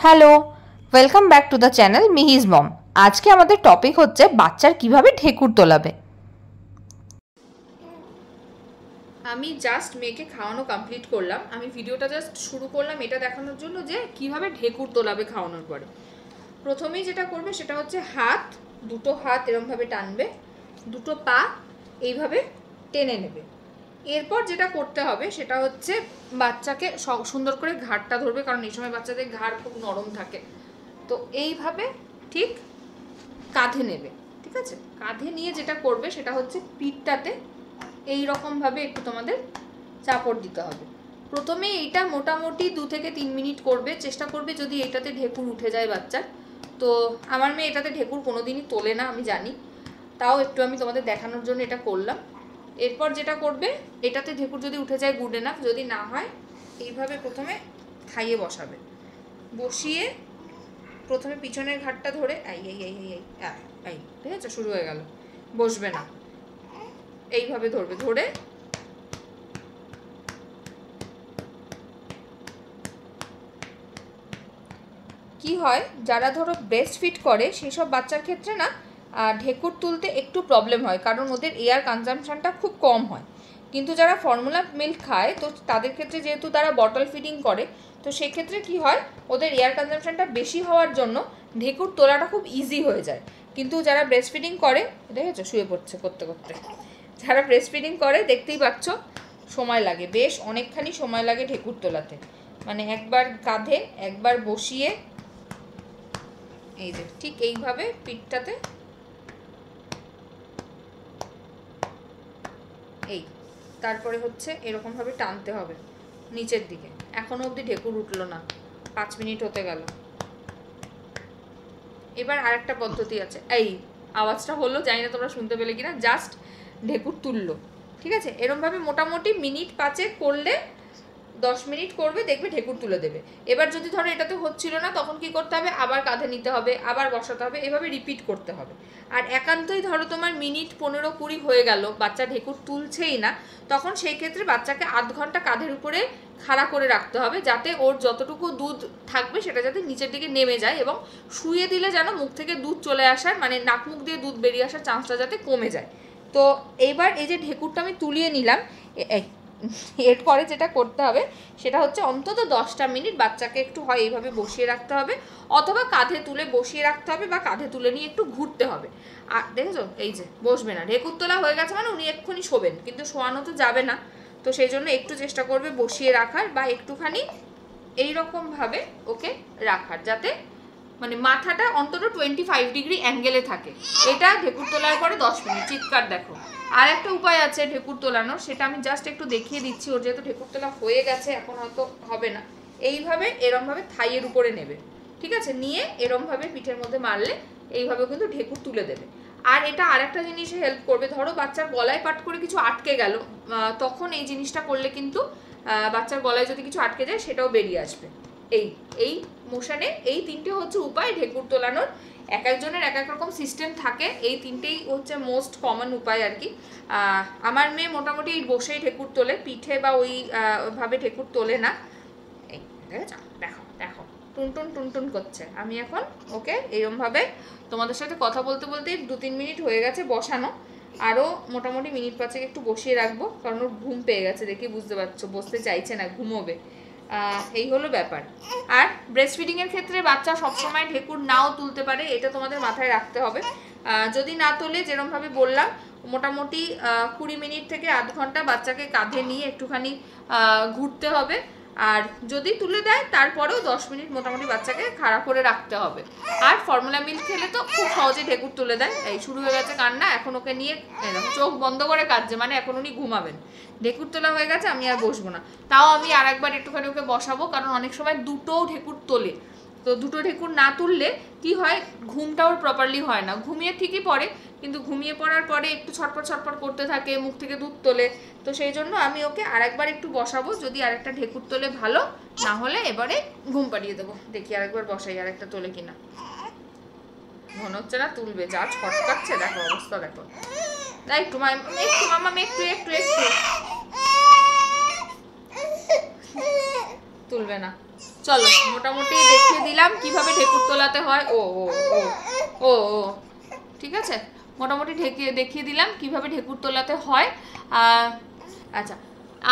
Hello, welcome back to the channel মিহিজ মম। আজকে আমাদের টপিক হচ্ছে বাচ্চার কিভাবে ঢেকুর তোলাবে। আমি জাস্ট মেয়েকে খাওয়ানো কমপ্লিট করলাম। আমি ভিডিওটা জাস্ট শুরু করলাম এটা দেখানোর জন্য যে কিভাবে ঢেকুর তোলাবে খাওয়ানোর পরে। প্রথমেই যেটা করবে সেটা হচ্ছে দুটো হাত এরমভাবে টানবে, দুটো পা এইভাবে টেনে নেবে। এরপর যেটা করতে হবে সেটা হচ্ছে বাচ্চাকে সুন্দর করে ঘাড়টা ধরবে, কারণ এই সময় বাচ্চাদের ঘাড় খুব নরম থাকে। তো এইভাবে ঠিক কাঁধে নেবে, ঠিক আছে? কাঁধে নিয়ে যেটা করবে সেটা হচ্ছে পিঠটাতে এই রকমভাবে একটু তোমাদের চাপড় দিতে হবে। প্রথমে এইটা মোটামুটি 2 থেকে 3 মিনিট করবে, চেষ্টা করবে যদি এটাতে ঢেকুর উঠে যায় বাচ্চার। তো আমার মেয়ে এটাতে ঢেকুর কোনোদিনই তোলে না, আমি জানি, তাও একটু আমি তোমাদের দেখানোর জন্য এটা করলাম। এরপর যেটা করবে, এটাতে ঢেকুর যদি উঠে যায় গুড এনাফ, যদি না হয় এইভাবে প্রথমে খাইয়ে বসাবে। বসিয়ে প্রথমে পিছনের ঘাটটা ধরে এই ঠিক আছে, শুরু হয়ে গেল, বসবে না, এইভাবে ধরবে, ধরে কি হয়, যারা ধরো ব্রেস্ট ফিড করে সেই সব বাচ্চার ক্ষেত্রে না ঢেকুর তুলতে একটু প্রবলেম হয়, কারণ ওদের এয়ার কনজাম্পশনটা খুব কম হয়। কিন্তু যারা ফর্মুলা মিল্ক খায় তো তাদের ক্ষেত্রে যেহেতু তারা বটল ফিডিং করে, তো সেক্ষেত্রে কি হয়, ওদের এয়ার কনজাম্পশনটা বেশি হওয়ার জন্য ঢেকুর তোলাটা খুব ইজি হয়ে যায়। কিন্তু যারা ব্রেস্ট ফিডিং করে, দেখেছো শুয়ে পড়ছে করতে করতে, যারা ব্রেস্ট ফিডিং করে দেখতেই পাচ্ছ সময় লাগে, বেশ অনেকখানি সময় লাগে ঢেকুর তোলাতে। মানে একবার কাঁধে একবার বসিয়ে এই যে ঠিক এইভাবে পিঠটাতে এই, তারপরে হচ্ছে এরকমভাবে টানতে হবে নিচের দিকে। এখনো অবধি ঢেকুর উঠলো না, 5 মিনিট হতে গেল। এবার আরেকটা পদ্ধতি আছে, এই আওয়াজটা হলো, জানি না তোমরা শুনতে পেলে কিনা, জাস্ট ঢেকুর তুললো, ঠিক আছে? এরমভাবে মোটামুটি মিনিট 5 করলে 10 মিনিট করবে, দেখবে ঢেকুর তুলে দেবে। এবার যদি ধরো এটাতে হচ্ছিল না, তখন কি করতে হবে, আবার কাঁধে নিতে হবে, আবার বসাতে হবে, এভাবে রিপিট করতে হবে। আর একান্তই ধরো তোমার মিনিট 15-20 হয়ে গেল, বাচ্চা ঢেকুর তুলছেই না, তখন সেই ক্ষেত্রে বাচ্চাকে আধ ঘন্টা কাঁধের উপরে খাড়া করে রাখতে হবে, যাতে ওর যতটুকু দুধ থাকবে সেটা যাতে নিচের দিকে নেমে যায়, এবং শুয়ে দিলে যেন মুখ থেকে দুধ চলে আসার, মানে নাক মুখ দিয়ে দুধ বেরিয়ে আসার চান্সটা যাতে কমে যায়। তো এইবার এই যে ঢেকুরটা আমি তুলিয়ে নিলাম, এরপরে যেটা করতে হবে সেটা হচ্ছে অন্তত 10টা মিনিট বাচ্চাকে একটু হয় এইভাবে বসিয়ে রাখতে হবে, অথবা কাঁধে তুলে বসিয়ে রাখতে হবে, বা কাঁধে তুলে নিয়ে একটু ঘুরতে হবে। আর দেখেছো এই যে বসবে না, ঢেকুর তোলা হয়ে গেছে মানে উনি এক্ষুনি শোবেন, কিন্তু শোয়ানো তো যাবে না। তো সেই জন্য একটু চেষ্টা করবে বসিয়ে রাখার, বা একটুখানি এইরকমভাবে ওকে রাখার, যাতে মানে মাথাটা অন্তত 25 ডিগ্রি অ্যাঙ্গেলে থাকে। এটা ঢেকুর তোলার পরে 10 মিনিট চিৎকার দেখো। আর একটা উপায় আছে ঢেকুর তোলানোর, সেটা আমি জাস্ট একটু দেখিয়ে দিচ্ছি। ওর যেহেতু ঢেকুর তোলা হয়ে গেছে, এখন হয়তো হবে না। এইভাবে এরমভাবে থাইয়ের উপরে নেবে, ঠিক আছে? নিয়ে এরমভাবে পিঠের মধ্যে মারলে এইভাবে কিন্তু ঢেকুর তুলে দেবে। আর এটা আরেকটা জিনিসে হেল্প করবে, ধরো বাচ্চার গলায় পাট করে কিছু আটকে গেল, তখন এই জিনিসটা করলে কিন্তু বাচ্চার গলায় যদি কিছু আটকে যায় সেটাও বেরিয়ে আসবে। এই মোশনে এই 3টে হচ্ছে উপায় ঢেকুর তোলানোর। এক একজনের এক এক রকম সিস্টেম থাকে, এই 3টেই হচ্ছে মোস্ট কমন উপায় আর কি। আমার মেয়ে মোটামুটি বসেই ঢেকুর তোলে, পিঠে বা ভাবে ঢেকুর তোলে না। এই দেখো দেখো টুনটুন টুনটুন করছে। আমি এখন ওকে এরমভাবে তোমাদের সাথে কথা বলতে বলতেই 2-3 মিনিট হয়ে গেছে বসানো, আরও মোটামুটি মিনিট 5 একটু বসিয়ে রাখবো, কারণ ওর ঘুম পেয়ে গেছে, দেখে বুঝতে পারছো বসতে চাইছে না, ঘুমোবে। এই হলো ব্যাপার। আর ব্রেস্ট ফিডিংয়ের ক্ষেত্রে বাচ্চা সবসময় ঢেকুর নাও তুলতে পারে, এটা তোমাদের মাথায় রাখতে হবে। যদি না তোলে, যেরমভাবে বললাম, মোটামুটি 20 মিনিট থেকে আধ ঘন্টা বাচ্চাকে কাঁধে নিয়ে একটুখানি ঘুরতে হবে। আর যদি তুলে দেয় তারপরেও 10 মিনিট মোটামুটি বাচ্চাকে খাড়া করে রাখতে হবে। আর ফর্মুলা মিল্ক খেলে তো খুব সহজে ঢেকুর তুলে দেয়। এই শুরু হয়ে গেছে কান্না, এখন ওকে নিয়ে চোখ বন্ধ করে কাঁদছে, মানে এখন উনি ঘুমাবেন। ঢেকুর তোলা হয়ে গেছে, আমি আর বসবো না। তাও আমি আর একবার একটুখানি ওকে বসাবো, কারণ অনেক সময় দুটোও ঢেকুর তোলে। তো দুটো ঢেকুর না তুললে কি হয়, ঘুমটাও প্রপারলি হয় না। ঘুমিয়ে ঠিকই পড়ে, কিন্তু ঘুমিয়ে পড়ার পরে একটু ছটপট ছটপট করতে থাকে, মুখ থেকে দুধ তোলে। তো সেই জন্য আমি ওকে আরেকবার একটু বসাবো, যদি আরেকটা ঢেকুর তোলে ভালো, না হলে এবারে ঘুম পাড়িয়ে দেবো। দেখি আরেকবার বসাই, আরেকটা তোলে কিনা। মনে হচ্ছে না তুলবে, যা ছটকাচ্ছে দেখো, অবস্থা দেখো। তাই একটু মামা একটু একটু একটু তুলবে না। চলো মোটামুটি দেখিয়ে দিলাম। দিলাম কিভাবে ঢেকুর তোলাতে হয়। ও ও ও ও ও ঠিক আছে, মোটামুটি দেখিয়ে দিলাম কিভাবে ঢেকুর তোলাতে হয়। আচ্ছা,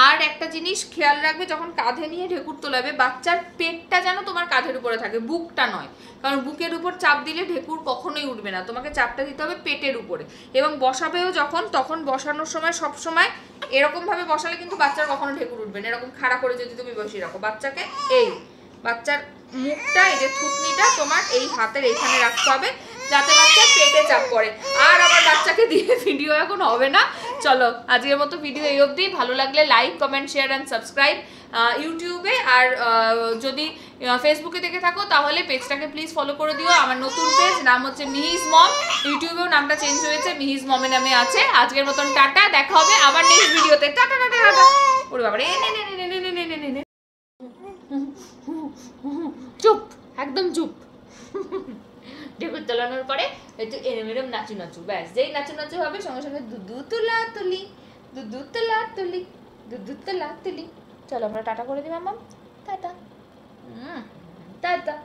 আর একটা জিনিস খেয়াল রাখবে, যখন কাঁধে নিয়ে ঢেকুর তোলাবে বাচ্চার পেটটা যেন তোমার কাঁধের উপরে থাকে, বুকটা নয়, কারণ বুকের উপর চাপ দিলে ঢেকুর কখনোই উঠবে না। তোমাকে চাপটা দিতে হবে পেটের উপরে। এবং বসাবেও যখন, তখন বসানোর সময় সব সময় এরকম ভাবে বসালে কিন্তু বাচ্চার কখনো ঢেকুর উঠবে না। এরকম খাড়া করে যদি তুমি বসিয়ে রাখো বাচ্চাকে, এই বাচ্চার মুখটা, এই যে থুতনিটা তোমার এই হাতের এইখানে রাখতে হবে, যাতে বাচ্চার পেটে চাপ পড়ে। আর আমার বাচ্চাকে দিয়ে ভিডিও এখন হবে না। চলো আজকের মতো ভিডিও এই অবধি। ভালো লাগলে like, comment, share and subscribe ইউটিউবে। আর যদি ফেসবুকে দেখে থাকো তাহলে পেজটাকে প্লিজ ফলো করে দিও। আমার নতুন পেজ, নাম হচ্ছে মিহিজ মম। ইউটিউবেও নামটা চেঞ্জ হয়েছে, মিহিজ মমের নামে আছে। আজকের মতন টাটা, দেখা হবে আবার নেক্সট ভিডিওতে। Tata tata tata. ওরে বাবা রে, নে নে নে নে নে নে নে নে নে, চুপ, একদম চুপ। ঢেকুর তোলানোর পরে একটু এরম এরম নাচু নাচু, ব্যাস। যেই নাচু নাচু হবে সঙ্গে সঙ্গে দুধ তোলা তুলি, দুধ তোলা তুলি, দুধ তোলা তুলি। চলো আমরা টাটা করে দিই মাম্মাম, টাটা, টাটা।